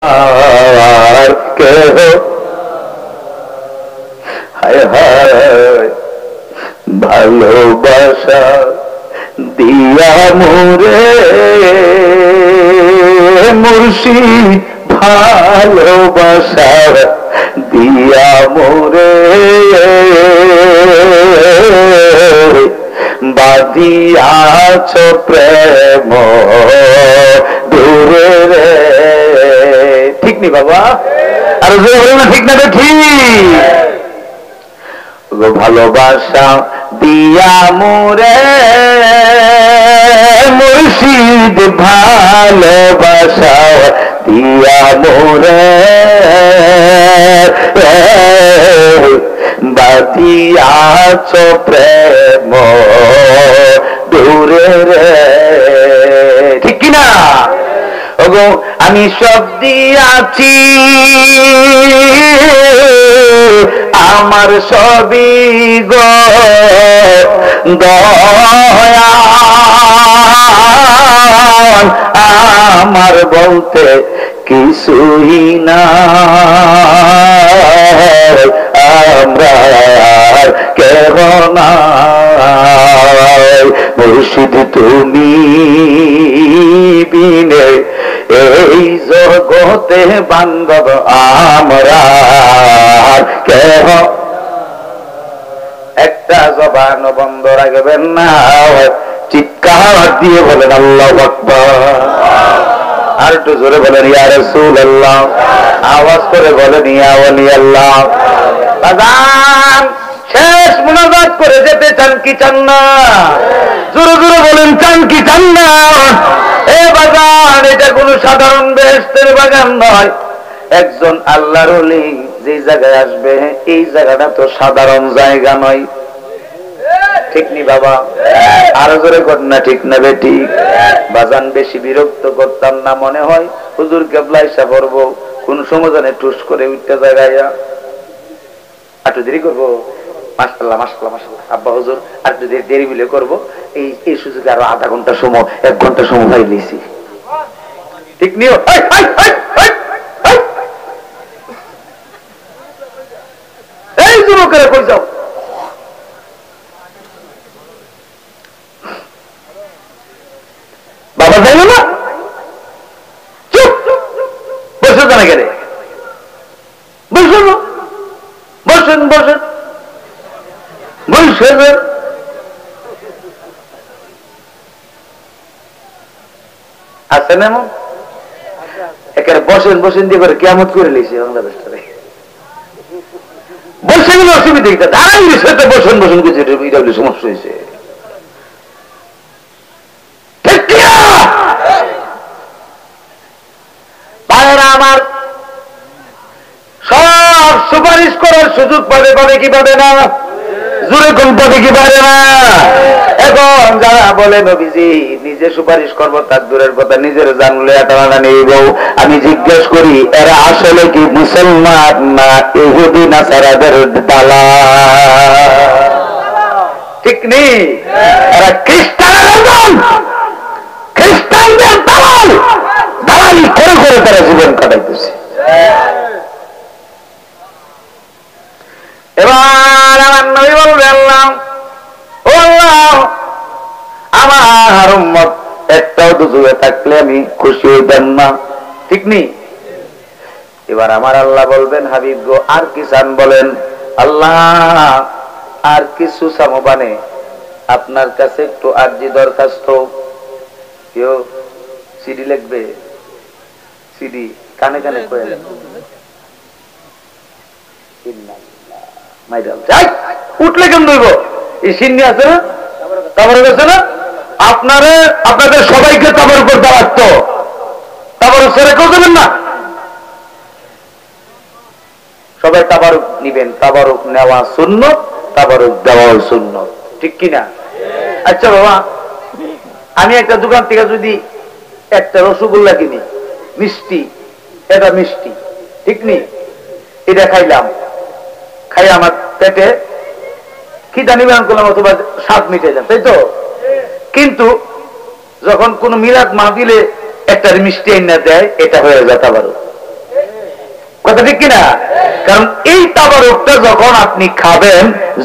আর কেহ হায় হায় ভালোবাসা দিয়া মোরে মুর্শিদ ভালোবাসা দিয়া মোরে বাদিয়াছ প্রেম দূরে রে। ঠিক নি বাবা? আর না ঠিক না? তো ঠিক। ভালোবাসা দিয়া মোরে মুর্শিদ ভালোবাসা দিয়া মোরে বাদিয়াছ প্রেম দূরে রে। ঠিক কিনা? ওগো আমি সব দিয়াছি আমার সবই গো দয়াল আমার বলতে কিছুই না আমরা কেহ নাই মুর্শিদ তুমি বিনে এই জগতে বান্ধব আমরা কেহ। একটা জবান বন্ধ রাখবেন না, চিৎকার দিয়ে বলেন আল্লাহু আকবার। আর একটু জোরে বলেন ইয়া রাসূলুল্লাহ, আওয়াজ করে বলেন ইয়া ওলি আল্লাহ। বাজান শেষ মুনাজাত করে যেতে চান কি চান না? জোরে জোরে বলেন চান কি চান না? এ বাগান এটা কোন সাধারণ বেহেশতের বাগান নয়। একজন আল্লাহর ওলি যে জায়গায় আসবে এই জায়গাটা তো সাধারণ জায়গা নয়। ঠিক নি বাবা? আরো জোরে কর না ঠিক না বেটি? বাজান বেশি বিরক্ত করতাম না, মনে হয় হুজুর কেবলা এসে পড়বো, কোন সময় জানে টুস করে উঠতে জায়গায় একটু দেরি করবো। মাশাআল্লাহ মাশাআল্লাহ মাশাআল্লাহ আব্বা হুজুর আর একটু দেরি বিলে করবো। এই সুযোগে আরো আধা ঘন্টা সময় 1 ঘন্টা সময় পাই নিয়েছি। ঠিক নিও? এই যুবকেরা কই যাও? বাবা যাইল না? চুপ বসে জানা গেলে বসুন বসেন বসেন বসে আছেন এমন একেবারে বসেন বসেন দিয়ে করে কিয়ামত করে নিয়েছে বাংলাদেশটারে। বসে গেলে অসুবিধা কি? দাঁড়াই সেটা বসেন বসেন কিছু সমস্যা হয়েছে। আমার সব সুপারিশ করার সুযোগ পাবে পাবে কি পাবে না? জোরে কোন পাবে কি পাবে না? এখন যারা বলে নবীজি নিজে সুপারিশ করবো তার দূরের কথা, নিজের জানলে টানা নিব। আমি জিজ্ঞেস করি এরা আসলে কি মুসলমান না ইহুদি নাসারাদের দালাল? ঠিক নেই? এরা খ্রিস্টানদের দালাল, দালালি করে করে তারা জীবন কাটাইতেছে। এবার আমার নবী বলবে আল্লাহ ও আল্লাহ আমার উম্মত একটাও দুজুয়ে থাকলে আমি খুশি হইতাম না। ঠিক নেই? এবার আমার আল্লাহ বলবেন হাবিব গো আর কি চান বলেন? আল্লাহ আর কিছু চামবানে আপনার কাছে একটু আরজি দরখাস্ত। কেউ সিডি লিখবে? সিডি কানে কানে কয়ে উঠলে কেমন হইব? এই সিন্নি আছে না, তারপরে আছে না, আপনাদের সবাইকে তাবার উপর দাঁড়াত, তারপর সেরে কেউ দেবেন না। সবাই তাবারুক নিবেন, তাবারুক নেওয়া সুন্নত, তাবারুক দেওয়াও সুন্নত। ঠিক কিনা? আচ্ছা বাবা, আমি একটা দোকান থেকে যদি একটা রসগোল্লা কিনি, মিষ্টি, এটা মিষ্টি, ঠিক নি? এটা খাইলাম, খাই আমার পেটে খিদা নিবারণ করলাম অথবা স্বাদ মিটাইলাম, তাই তো? কিন্তু যখন কোন মিলাদ মাহফিলে একটা মিষ্টি আইনা দেয়, এটা হয়ে যায় তাবারুক। কথা ঠিক কিনা? কারণ এই তাবারুকটা যখন আপনি খাবেন,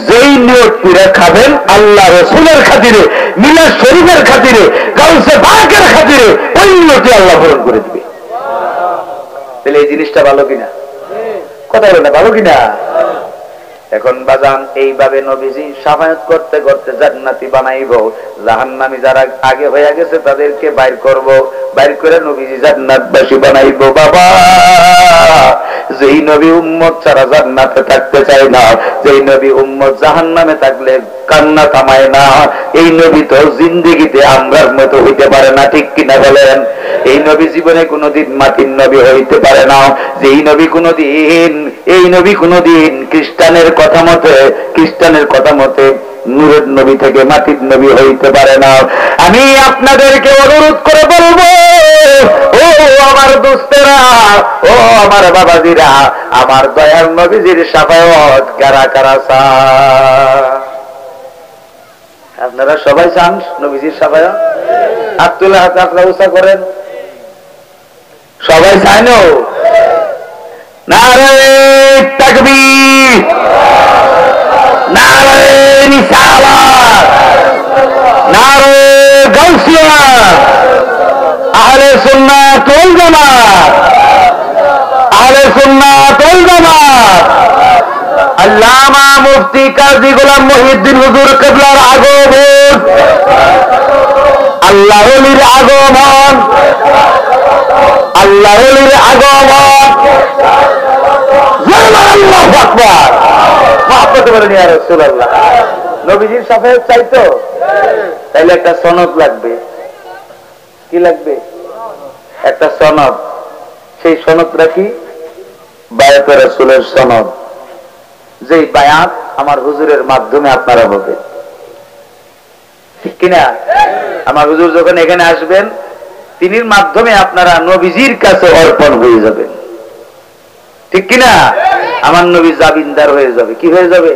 যেই নিয়ত করে খাবেন আল্লাহ রাসূলের খাতিরে, মিলাদ শরীফের খাতিরে, গাউসে পাকের খাতিরে, ওই নিয়তে আল্লাহ পূরণ করে দিবে। তাহলে এই জিনিসটা ভালো কিনা? কথা বলে না, ভালো কিনা? এখন বাজান এইভাবে নবীজি শাফায়াত করতে করতে জান্নাতি বানাইব, জাহান্নামী যারা আগে হয়ে গেছে তাদেরকে বাইর করব, বাইর করে নবীজি জান্নাতবাসী বানাইব। বাবা, যেই নবী উম্মত ছাড়া জান্নাতে থাকতে চায় না, যেই নবী উম্মত জাহান্নামে থাকলে কান্না থামায় না, এই নবী তো জিন্দেগিতে আমরার মতো হইতে পারে না, ঠিক কিনা বলেন? এই নবী জীবনে কোনোদিন মাটির নবী হইতে পারে না, যেই নবী কোনোদিন, এই নবী কোনোদিন খ্রিস্টানের কথা মতে নূরের নবী থেকে মাটির নবী হইতে পারে না। আমি আপনাদেরকে অনুরোধ করে বলবো, ও আমার দোস্তেরা, ও আমার বাবাজিরা, আমার দয়াল নবীজির শাফায়াত কারা কারা চান? আপনারা সবাই চান নবীজির শাফায়াত? হাত তুলে হাত আপনারা উঁচা করেন। সবাই চায় না? নারে তাকবীর, নারে রিসালাত, নারে গাউসিয়া, আহলে সুন্নাত ওয়াল জামাত, আহলে সুন্নাত ওয়াল জামাত। আল্লামা মুফতি কাজী গোলাম মহিউদ্দিন হুজুর কিবলার আগমন, আল্লাহ ওলির আগমন, আল্লাহ ওলির আগমন। আল্লাহু আকবার। মহব্বতে বলেন ইয়া রাসূলুল্লাহ। নবীজির শাফায়াত চাইতো? তাইলে একটা সনদ লাগবে। কি লাগবে? একটা সনদ। সেই সনদটা কি? বায়াতে রাসূলের সনদ। যেই বায়াত আমার হুজুরের মাধ্যমে আপনারা হবে, ঠিক কিনা? আমার হুজুর যখন এখানে আসবেন, তিনির মাধ্যমে আপনারা নবীজির কাছে অর্পণ হয়ে যাবেন, ঠিক কিনা? আমার নবী জাবিনদার হয়ে যাবে। কি হয়ে যাবে?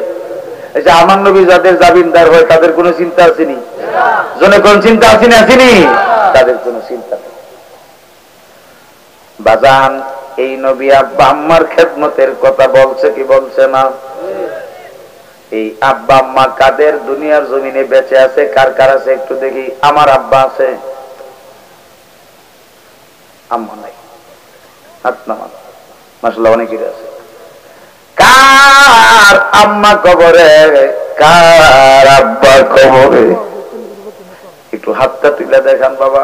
এই যে আমার নবী যাদের জাবিনদার হয় তাদের কোনো চিন্তা আসেনি? জনে কোন চিন্তা আসেনি? আসেনি? তাদের কোনো চিন্তা নেই। বাজান, এই নবী আব্বা আম্মার খেদমতের কথা বলছে কি বলছে না? এই আব্বা আম্মা কাদের দুনিয়ার জমিনে বেঁচে আছে? কার কার আছে একটু দেখি। আমার আব্বা আছে, আম্মা নাই। হাত নামান। মাশাআল্লাহ, অনেকেরই আছে। কার আম্মা কবরে, কার আব্বা কবরে? একটু হাতটা তুলে দেখান বাবা।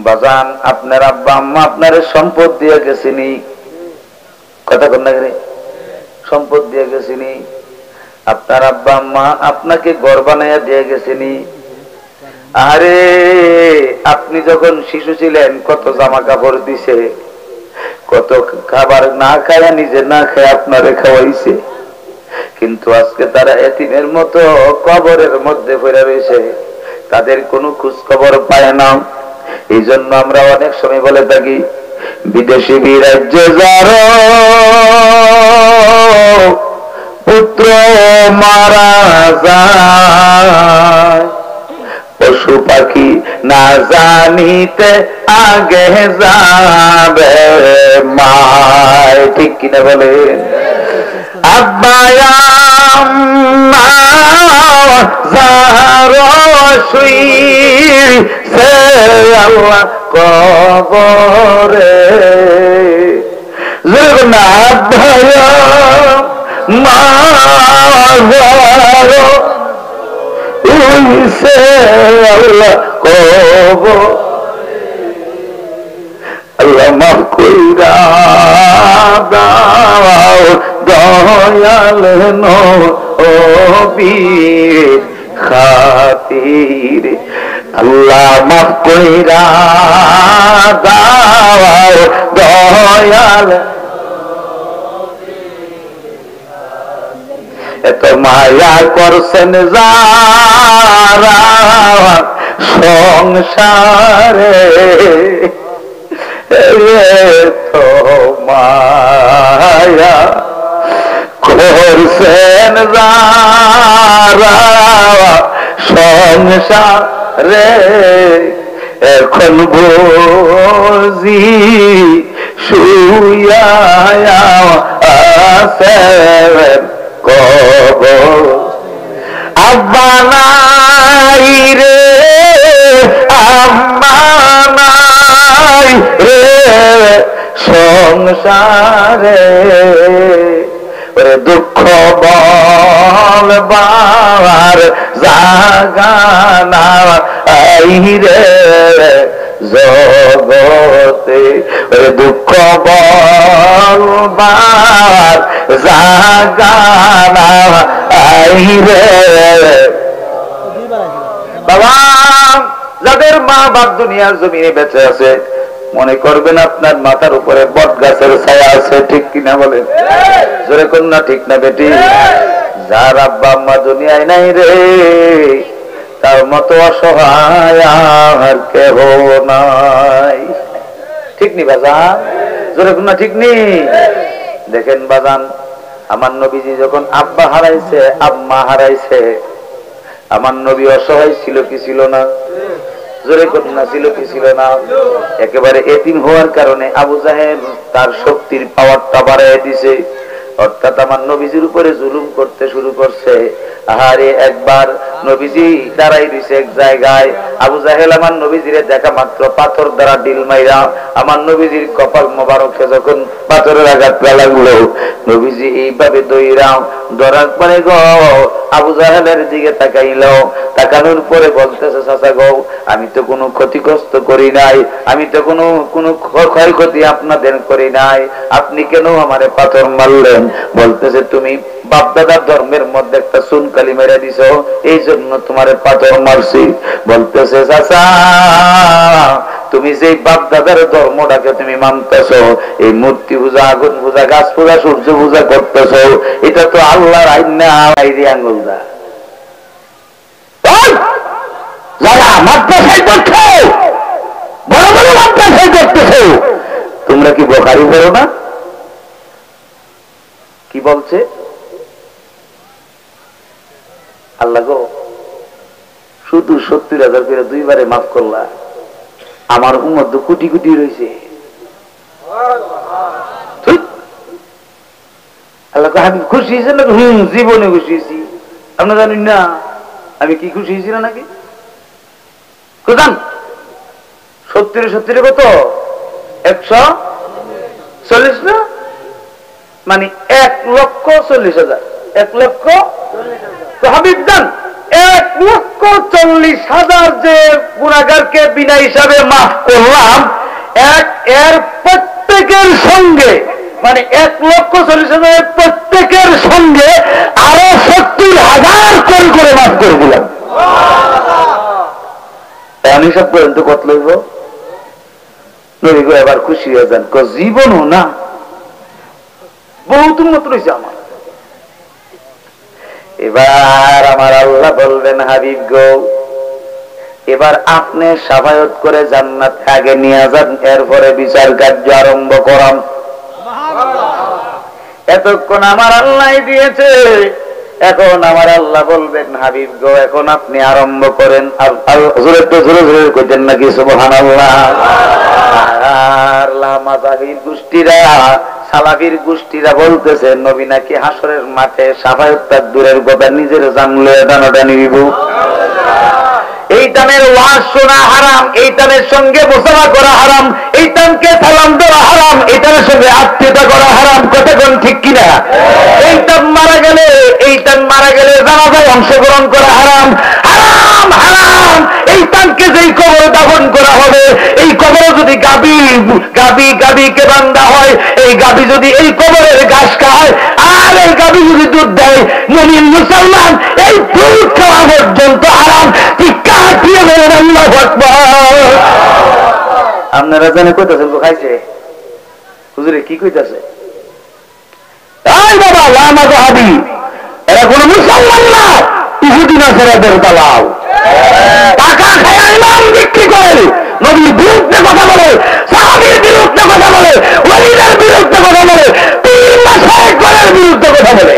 বাজান, আপনার আব্বা আম্মা আপনার সম্পদ দিয়ে গেছিনি? কথা কন না? সম্পদ দিয়ে গেছিনি? আপনার আব্বা আম্মা আপনাকে ঘর বানাইয়া দিয়ে গেছিনি? আরে আপনি যখন শিশু ছিলেন কত জামা কাপড় দিছে, কত খাবার না খায়া, নিজে না খায় আপনারে খাওয়াইছে। কিন্তু আজকে তারা এতিমের মতো কবরের মধ্যে পড়ে রয়েছে, তাদের কোনো খোঁজ খবর পায় না। এই জন্য আমরা অনেক সময় বলে থাকি, বিদেশি বিরাজ্যে যার পুত্র মারা যায়, পশু পাখি না জানিতে আগে যাবে মায়, ঠিক কিনা বলেন? আব্বা আম্মা যার শুইছে আল্লাহ কবরে, না আব্বা আম্মা যার উইছে আল্লাহ কবরে, আল্লাহ মাফ কইরা দাও দয়াল নবীর খাতিরে, আল্লাহ মাফ কইরা দাও দয়াল। এত মায়া করছেন যারা সংসারে, এত মায়া করছেন যারা সংসারে, এখন বুঝি শুইয়া আছেন কবর। আব্বা নাই রে আম্মা নাই রে সংসারে, ওরে দুঃখ বলবার জাগা নাই রে জগতে, ওরে দুঃখ বলবার জাগা নাই রে। বাবা, যাদের মা বাপ দুনিয়ার জমিনে বেঁচে আছে, মনে করবেন আপনার মাথার উপরে বট গাছের ছায়া আছে, ঠিক কিনা বলেন? জোরে কোন না ঠিক না বেটি? যার আব্বা আম্মা দুনিয়ায় নাই রে, তার মতো অসহায় আর কেহ নাই, ঠিক নি বাজান? জোরে কোন না ঠিক নি? দেখেন বাজান, আমার নবীজি যখন আব্বা হারাইছে, আম্মা হারাইছে, আমার নবী অসহায় ছিল কি ছিল না? জোরে কন্যা ছিল কি ছিল না? একেবারে এতিম হওয়ার কারণে আবু জাহেল তার শক্তির পাওয়ারটা বাড়ায় দিছে, অর্থাৎ আমার নবীজির উপরে জুলুম করতে শুরু করছে। আহারে, একবার নবীজি দাঁড়াই দিছে এক জায়গায়, আবু জাহেল আমার নবীজিরে দেখা মাত্র পাথর দ্বারা ডিল মাইরা আমার নবীজির কপাল মোবারকে যখন পাথরের আঘাত লাগলো, নবীজি এইভাবে দইরাও ধরার পরে গো আবু জাহেলের দিকে তাকাইল, তাকানোর পরে বলতেছে, চাচা গো, আমি তো কোনো ক্ষতিগ্রস্ত করি নাই, আমি তো কোনো ক্ষয়ক্ষতি আপনাদের করি নাই, আপনি কেন আমারে পাথর মারলেন? বলতেছে, তুমি বাপদাদার ধর্মের মধ্যে একটা সুনকালি মেরে দিছ, এই জন্য তোমারে পাথর মারছি। বলতেছে, চাচা, তুমি যে বাপদাদার ধর্মটাকে তুমি মানতেছ, এই মূর্তি পূজা, আগুন পূজা, গাছ পূজা, সূর্য পূজা করতেছ, এটা তো আল্লাহর আইন না, আঙ্গুল দা যারা মাদ্রাসায় করছো, বড় বড় মাদ্রাসায় করতেছো, তোমরা কি বোখারি পড়ো না? কি বলছে আল্লাহ গো, শুধু 70,000 করে দুইবারে মাফ করলা, আমার উম্মত কোটি কোটি রয়েছে। আল্লাহ আমি খুশি হয়েছে না? জীবনে খুশি হয়েছি। আপনারা জানেন না আমি কি খুশি হয়েছি না নাকি? 70 কত? 140 না, মানে 1,40,000। 1,40,000 হাবিব দান, 1,40,000 যে গুনাহগারকে বিনা হিসাবে মাফ করলাম, এর প্রত্যেকের সঙ্গে, মানে 1,40,000 প্রত্যেকের সঙ্গে আরো 70,000 করে মাফ করে দিলাম। হিসাব করেন তো কত লইব? নবী গো এবার খুশি হয়ে যান, জীবনও না বহুত উন্নত রয়েছে আমার। এবার আমার আল্লাহ বলবেন, হাবিব গো, এবার আপনি শাফায়াত করে জান্নাত আগে নিয়ে যান, এরপরে বিচার কার্য আরম্ভ করাম। এতক্ষণ আমার আল্লাহ দিয়েছে, এখন আমার আল্লাহ বলবেন, হাবিব গো, এখন আপনি আরম্ভ করেন। জোরে জোরে কইতেন নাকি সুবহানাল্লাহ? আর মাযহাবির গোষ্ঠীরা, সালাফির গোষ্ঠীরা বলতেছে, নবী নাকি হাসরের মাঠে শাফায়াত দূরের কথা, নিজের জানলে দানাদানি দিব। এই টানের ওয়াজ শোনা হারাম, এই টানের সঙ্গে মুসাফা করা হারাম, এই টানকে সালাম দেওয়া হারাম, এই টানের সঙ্গে আত্মীয়তা করা হারাম। কতক্ষণ ঠিক কিনা? এই টান মারা গেলে জানাজায় অংশগ্রহণ করা হারাম, হারাম হারাম। এই টানকে যেই কবরে দাফন করা হবে, এই কবরে যদি গাবীকে বান্ধা হয়, এই গাবী যদি এই কবরের ঘাস খায়, আর এই গাবী যদি দুধ দেয়, মুমিন মুসলমান এই দুধ খাওয়া পর্যন্ত হারাম। আপনারা জানে কইতেছেন তো খাইছে হুজুরে, কি কইতেছে? বাবা লামাযহাবী, এরা কোন মুসলমান না, ইহুদি নাসারাদের দালাল। টাকা খায় ইমাম বিক্রি করে, নবীর বিরুদ্ধে কথা বলে, সাহাবীর বিরুদ্ধে কথা বলে, ওলিদের বিরুদ্ধে কথা বলে, পীর মাশায়েখদের বিরুদ্ধে কথা বলে।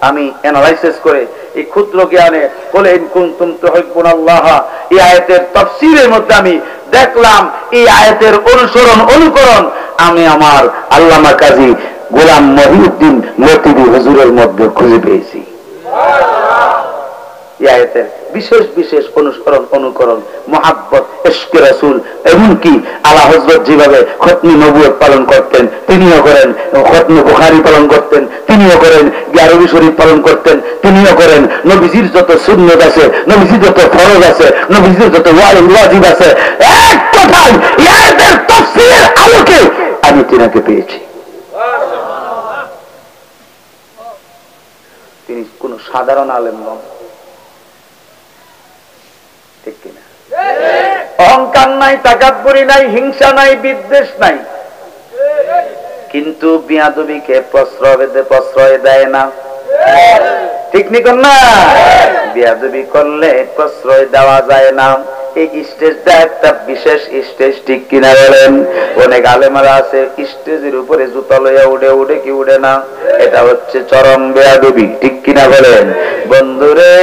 আমি অ্যানালাইসিস করে এই ক্ষুদ্র জ্ঞানে বলে ইন কুনতুম তুহিব্বুনাল্লাহ, এই আয়াতের তাফসীরের মধ্যে আমি দেখলাম এই আয়াতের অনুকরণ আমি আমার আল্লামা কাজী গোলাম মহিউদ্দিন লতিফি হুজুরের মধ্যে খুঁজে পেয়েছি। এই আয়াতের বিশেষ বিশেষ অনুকরণ মহাব্বত ইশকে রাসূল, এমনকি আলা হযরত যেভাবে খতমি নবুয়ত পালন করতেন তিনিও করেন, খতমি বুখারী পালন করতেন তিনিও করেন, আরবি শরীফ পালন করতেন তিনিও করেন। নবীজির যত সুন্নাত আছে, নবীজির যত ফরজ আছে, নবীজির যত ওয়াজিব আছে, এক কথায় এই আয়াতের তাফসীরের আলোকে আমি তিনাকে পেয়েছি। তিনি কোন সাধারণ আলেম নন, ঠিক কিনা? অহংকার নাই, তাকাব্বুরি নাই, হিংসা নাই, বিদ্বেষ নাই, কিন্তু বিয়াদবিকে প্রশ্রয় দেয় না, ঠিক নি? না, বিয়াদবি করলে প্রশ্রয় দেওয়া যায় না। এই স্টেজটা একটা বিশেষ স্টেজ, ঠিক কিনা বলেন? অনেক আলেমারা আছে স্টেজের উপরে জুতা লইয়া উড়ে কি উড়ে না, এটা হচ্ছে চরম বেয়াদবি, ঠিক কিনা বলেন? বন্ধুরে,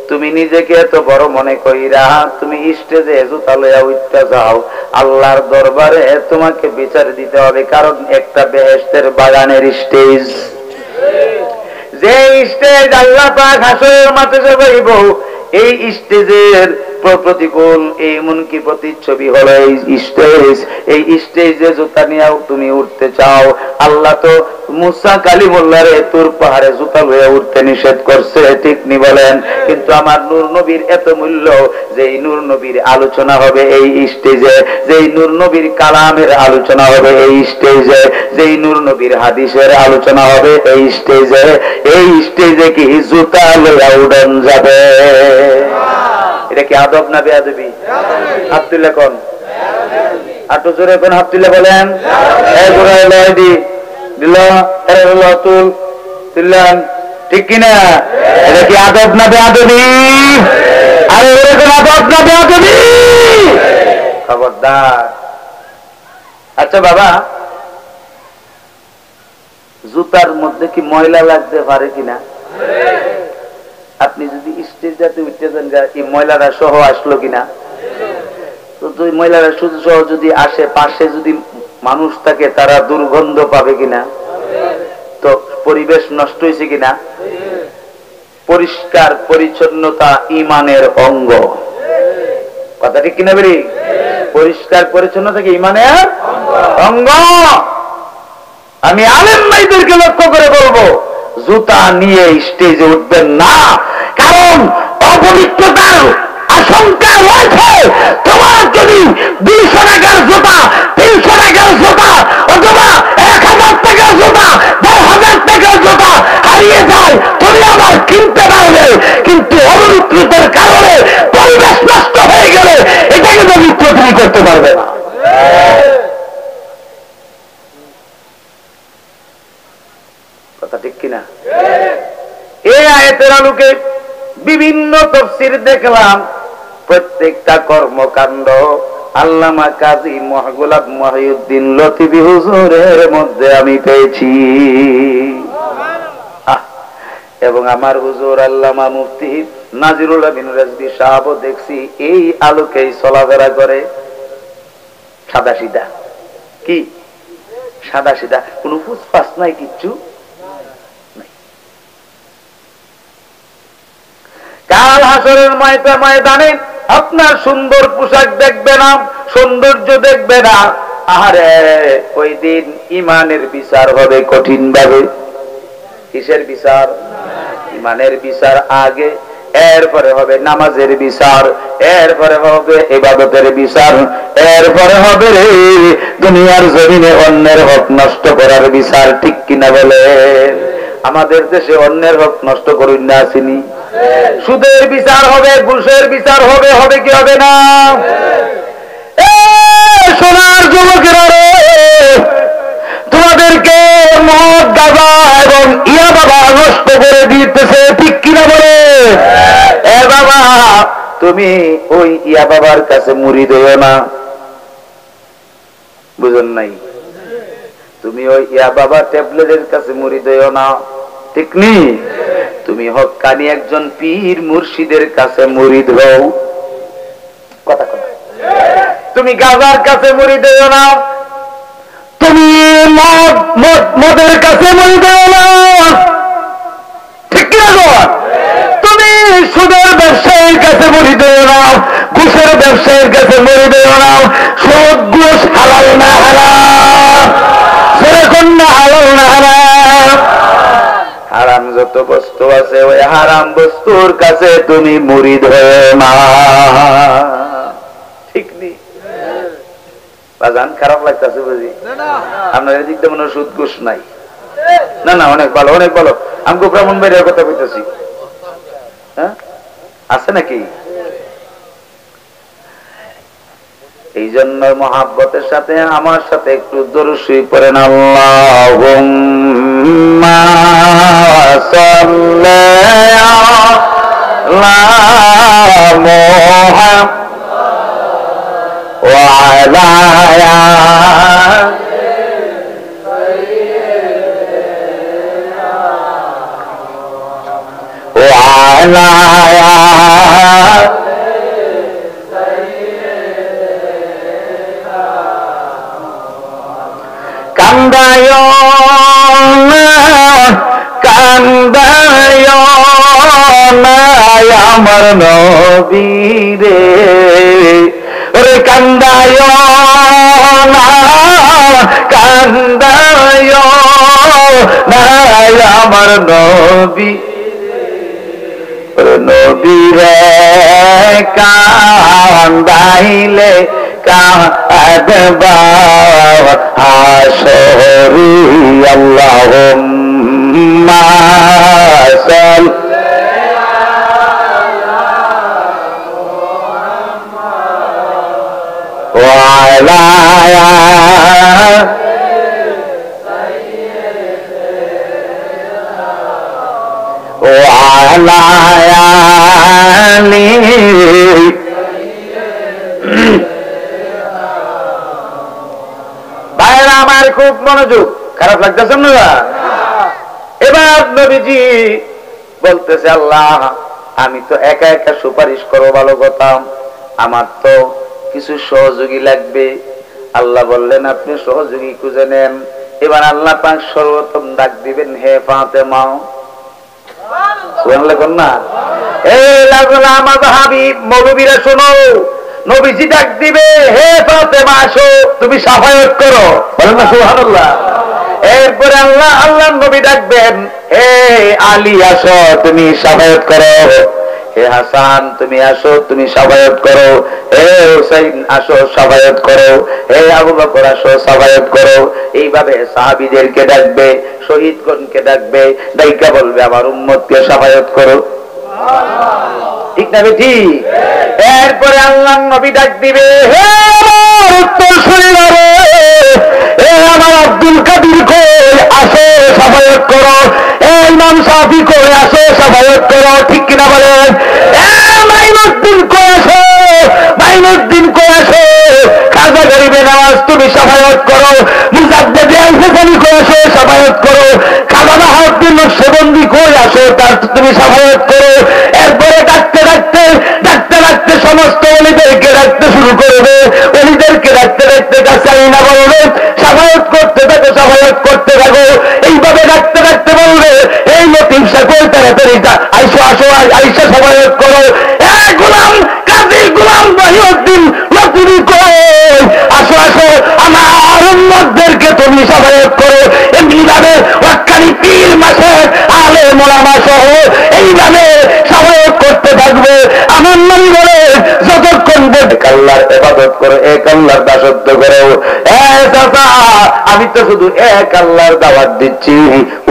তুমি নিজেকে এত বড় মনে কইরা তুমি স্টেজে জুতা লইয়া উঠতে যাও, আল্লাহর দরবারে তোমাকে বিচার দিতে হবে, কারণ একটা বেহেশতের বাগানের স্টেজ, যে স্টেজ আল্লাহ পাক হাসরের মাঠে যাইব, এই স্টেজের প্রতিকূল এমনকি প্রতিচ্ছবি হলো এই স্টেজ। এই স্টেজে জুতা নিয়ে তুমি উঠতে চাও, আল্লাহ তো মুসা কালিমুল্লাহরে তুর পাহাড়ে জুতা লইয়া উঠতে নিষেধ করছে, ঠিক নি বলেন? কিন্তু আমার নূর নবীর এত মূল্য যে এই নূর নবীর আলোচনা হবে এই স্টেজে, যেই নূর নবীর কালামের আলোচনা হবে এই স্টেজে, যেই নূর নবীর হাদিসের আলোচনা হবে এই স্টেজে, এই স্টেজে কি জুতা লইয়া উড়ন যাবে? এটা কি আদব না বেয়াদবি? হাত তুলে কোন, আটু জোরে কোন হাত তুলে বলেন, ঠিক কিনা? এটা কি আদব না বেয়াদবি? আরে এরকম আদব না বেয়াদবি? খবরদার। আচ্ছা বাবা, জুতার মধ্যে কি ময়লা লাগতে পারে কিনা? আপনি যদি স্টেজে উঠতে যান, এই ময়লাটা সহ আসলো কিনা? তো ময়লাটা শুধু সহ যদি আসে, পাশে যদি মানুষ থাকে তারা দুর্গন্ধ পাবে কিনা? তো পরিবেশ নষ্ট হয়েছে কিনা? পরিষ্কার পরিচ্ছন্নতা ঈমানের অঙ্গ, কথা ঠিক কিনা বেরি? পরিষ্কার পরিচ্ছন্নতা কি ঈমানের অঙ্গ? আমি আলেম ভাইদেরকে লক্ষ্য করে বলবো, জুতা নিয়ে স্টেজে উঠবেন না, কারণ অপবিত্রতার আশঙ্কা রয়েছে। তোমার যদি 200 টাকার জুতা, 300 টাকার জুতা অথবা 1000 টাকার জুতা, 10,000 টাকার জুতা হারিয়ে যায়, তুমি আবার কিনতে পারবে, কিন্তু অপবিত্রতার কারণে পরিবেশ নষ্ট হয়ে গেলে এটাকে পবিত্র তুমি করতে পারবে না। কথা ঠিক কিনা? এই আয়াতের আলোকে বিভিন্ন তাফসীর দেখলাম, প্রত্যেকটা কর্মকাণ্ড আল্লামা কাজী গোলাম মহিউদ্দিন লতিফি হুজুরের মধ্যে আমি পেয়েছি। এবং আমার হুজুর আল্লামা মুফতি নাজিরুল আমিন রাজভী সাহেবও দেখছি এই আলোকেই চলাফেরা করে, সাদা সিধা। কি সাদা সিধা? কোন ফুসফাস নাই, কিচ্ছু। কাল হাসরের ময়দানে আপনার সুন্দর পোশাক দেখবে না, সৌন্দর্য দেখবে না। আরে ওই দিন ইমানের বিচার হবে কঠিন ভাবে। কিসের বিচার? ইমানের বিচার আগে, এরপরে হবে নামাজের বিচার, এরপরে হবে ইবাদতের বিচার, এরপরে হবে রে দুনিয়ার জমিনে অন্যের হক নষ্ট করার বিচার, ঠিক কিনা বলেন? আমাদের দেশে অন্যের হক নষ্ট করুন না, আসেনি? সুদের বিচার হবে, ঘুষের বিচার হবে, হবে কি হবে না? সোনার যুবকেরা রে, তোমাদেরকে মদ, গাঁজা এবং ইয়া বাবা নষ্ট করে দিতেছে, ঠিক কিনা বলে? এ বাবা, তুমি ওই ইয়া বাবার কাছে মুড়ি দেও না, বুঝেন নাই? তুমি ওই ইয়া বাবা ট্যাবলেটের কাছে মুড়ি দেও না, ঠিক নি? তুমি হক্কানি একজন পীর মুর্শিদের কাছে মুরিদ হও। কথা কথা, তুমি গাজার কাছে মুরিদ হও না, তুমি মদের কাছে মুরিদ হও না, ঠিক কি না? তুমি সুদের ব্যবসায়ীর কাছে মুরিদ হও না, ঘুষের ব্যবসায়ীর কাছে মুরিদ হও না। সুদ ঘুষ হালাল না হারাম? সেরকম না, হালাল না হারাম? হারাম যত বস্তু আছে ওই হারাম বস্তুর কাছে তুমি মুরিদ হও না। ঠিক নেই? বাজান খারাপ লাগতেছে বুঝি? আপনার এদিকটা মনে হয় সুদ ঘুষ নাই? না না, অনেক ভালো, অনেক ভালো। আমি ব্রাহ্মণবাড়িয়ার কথা বলতেছি। হ্যাঁ, আছে নাকি? এই জন্য মহাব্বতের সাথে আমার সাথে একটু দরুদ শরীফ পড়েন। আল্লাহুম্মা সাল্লি আলা মুহাম্মাদ ওয়া আলা কান্দায় কান্দায় আমার নবীরে, ওরে কান্দায় কান্দায় আমার নবী, নবীরে কান্দাইলে কাঁদবা হাসরি। আল্লাহুম্মা সাল্লি আলা ওয়ালা আলি। ভাইরা আমার খুব মনোযোগ, খারাপ লাগতেছে না? এবার নবীজি বলতেছে, আল্লাহ আমি তো একা একা সুপারিশ করো ভালো কথা, আমার তো কিছু সহযোগী লাগবে। আল্লাহ বললেন আপনি সহযোগী খুঁজে নেন। এবার আল্লাহ পাক সর্বপ্রথম ডাক দিবেন, হে ফাতেমা। সুবহানাল্লাহ না? এই লাগলো আমার হাবিব মৌলবীরা শোনো, নবীজি ডাক দিবে, হে ফাতেমা আসো তুমি সাফায়াত করো। বলেন না সুবহানাল্লাহ? এরপরে আল্লাহ নবী ডাকবেন, হে আলী আসো তুমি সাফায়াত করো, হে হাসান তুমি আসো তুমি সাফায়াত করো, হে হুসাইন আসো সাফায়াত করো, হে আবু বকর আসো সাফায়াত করো। এইভাবে সাহাবীদেরকে ডাকবে, শহীদগণকে ডাকবে, ডাইকা বলবে আমার উম্মতকে সাফায়াত করো। ঠিক না বেঠি? এরপরে আল্লাহ নবী ডাক দিবে, হে আমার উত্তরসূরিরা রে, হে আমার আব্দুল কাদির কই আসো সাফায়াত করো, হে ইমাম শাফি কই আসো সাফায়াত করো। ঠিক কিনা বলেন? মাইনুদ্দিন কই আসো, মাইনুদ্দিন কই আসো, খাজা গরিবে নামাজ তুমি সাফায়াত করো, মুজাদ্দেদ আল-হাসানি কই আসো সাফায়াত করো, খাজা বাহাউদ্দিন নকশবন্দি কই আসো তার তুমি সাফায়াত করো। এরপরে ডাকতে ডাকতে ডাকতে ডাকতে সমস্ত ওলিদেরকে ডাকতে শুরু করবে, ওলিদেরকে ডাকতে ডাকতে কাছাই না বলবে সাফায়াত করতে থাকো, সাফায়াত করতে থাকো। এইভাবে ডাকতে ডাকতে বলবে, এই লতিফ শাহ কই তাড়াতাড়ি আইসো আসো, আইসা সাফায়াত করো। গোলাম কাজী গোলাম মহিউদ্দিন লতিফি কই আসো আসো আমার উম্মতদেরকে তুমি সাফায়াত করো। এমনিভাবে ওয়াক্কানি পীর মাসের আলেম ওলামা সহ এইভাবে সাফায়াত করতে থাকবে। আমার নবী বলে যতক্ষণ এক আল্লাহর ইবাদত করো, এক আল্লাহর দাসত্ব করো। আমি তো শুধু এক আল্লাহর দাওয়াত দিচ্ছি,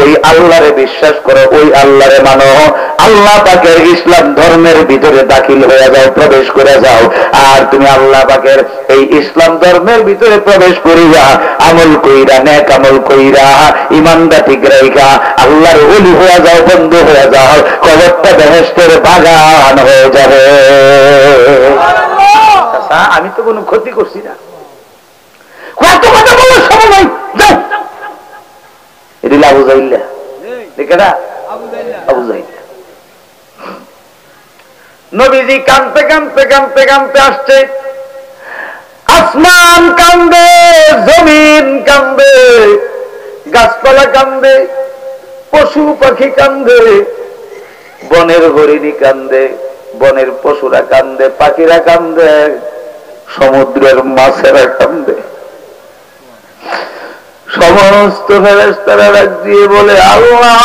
ওই আল্লাহরে বিশ্বাস করো, ওই আল্লাহরে মানো। আল্লাহ পাকের ইসলাম ধর্মের ভিতরে দাখিল হয়ে যাও, প্রবেশ করে যাও। আর তুমি আল্লাহ পাকের এই ইসলাম ধর্মের ভিতরে প্রবেশ করিয়া আমল কইরা, নেক আমল কইরা, ইমানটা ঠিক রাইখা আল্লাহর ওলি হয়ে যাও, বন্ধু হয়ে যাও, কবরটা বেহেশতের বাগান হয়ে যাবে। আমি তো কোনো ক্ষতি করছি না, কত কথা বলার সময় নাই। যাও, এটা আবু জাহিল্লা, দেখে না? আবু জাহিল্লা নবীজি কাঁদতে কাঁদতে কাঁদতে কাঁদতে আসছে। আসমান কান্দে, জমিন কান্দে, গাছপালা কান্দে, পশু পাখি কান্দে, বনের হরিণী কান্দে, বনের পশুরা কান্দে, পাখিরা কান্দে, সমুদ্রের মাছেরা কান্দে। সমস্ত ফেরেশতারা ডাক দিয়ে বলে, আল্লাহ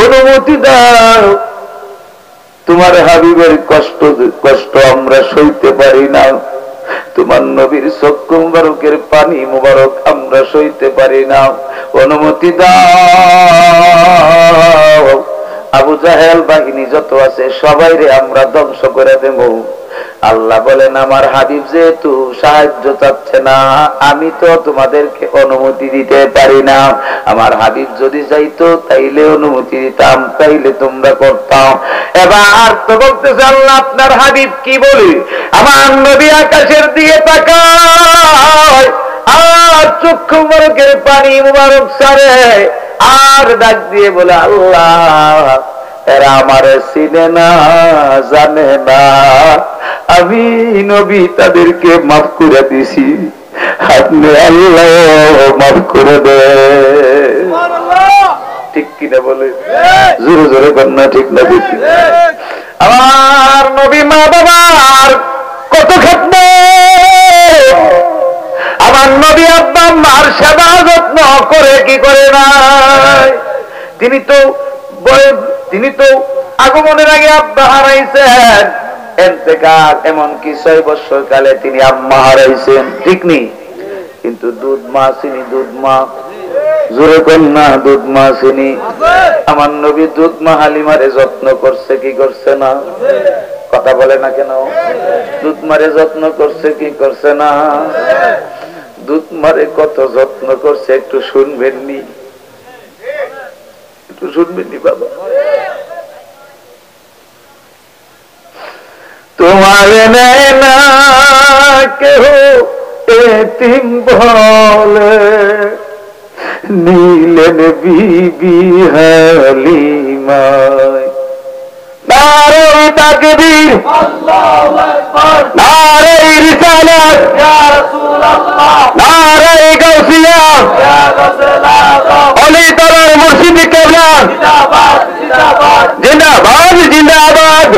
অনুমতি দাও, তোমার হাবিবের কষ্ট আমরা সইতে পারি না, তোমার নবীর চক্ষু মুবারকের পানি মুবারক আমরা সইতে পারি না, অনুমতি দাও। আবু জাহেল বাহিনী যত আছে সবাইরে আমরা ধ্বংস করে দেব। আল্লাহ বলেন, আমার হাবিব যেহেতু সাহায্য চাচ্ছে না, আমি তো তোমাদেরকে অনুমতি দিতে পারি না। আমার হাবিব যদি চাইতো তাইলে অনুমতি দিতাম, তাইলে তোমরা করতাম। এবার তো বলতেছে আল্লাহ আপনার হাবিব কি বলে, আমার নবী আকাশের দিকে তাকায় আর চক্ষু মুবারকের পানি মুবারক সারে আর ডাক দিয়ে বলে, আল্লাহ এরা আমারে চিনে না, জানে না, আমি নবী তাদেরকে মাফ করে দিছি, আপনি আল্লাহ মাফ করে দেন। ঠিক কিনা বলে? জোরে জোরে কন্যা ঠিক না? দেখি আমার নবী মা বাবার কত খেদমত, আমার নবী আব্বা মার সেবা যত্ন করে কি করে নাই? তিনি তো আগমনের আগে আব্বা হারাইছেন, এতেকাল এমনকি 6 বছর কালে তিনি আম্মা হারাইছেন, ঠিক নেই? কিন্তু দুধ মা চিনি, দুধ মা, জোরে কন্যা দুধ মা চিনি। আমার নবী দুধ মা হালিমারে যত্ন করছে কি করছে না? কথা বলে না কেন? দুধ মারে যত্ন করছে কি করছে না? দুধ মারে কত যত্ন করছে একটু শুনবেননি? একটু শুনবেননি বাবা? তোমার নেয় না কেহ এতিম বলে, নীলেন বিবি হালিমায়। নারে তাকবীর, আল্লাহু আকবার, নারে রিসালাত, ইয়া রাসূলুল্লাহ, নারে গাউসিয়া, ইয়া রাসূলুল্লাহ, ওলি তরার মুর্শিদ কেবলা, জিন্দাবাদ জিন্দাবাদ, জিন্দাবাদ জিন্দাবাদ।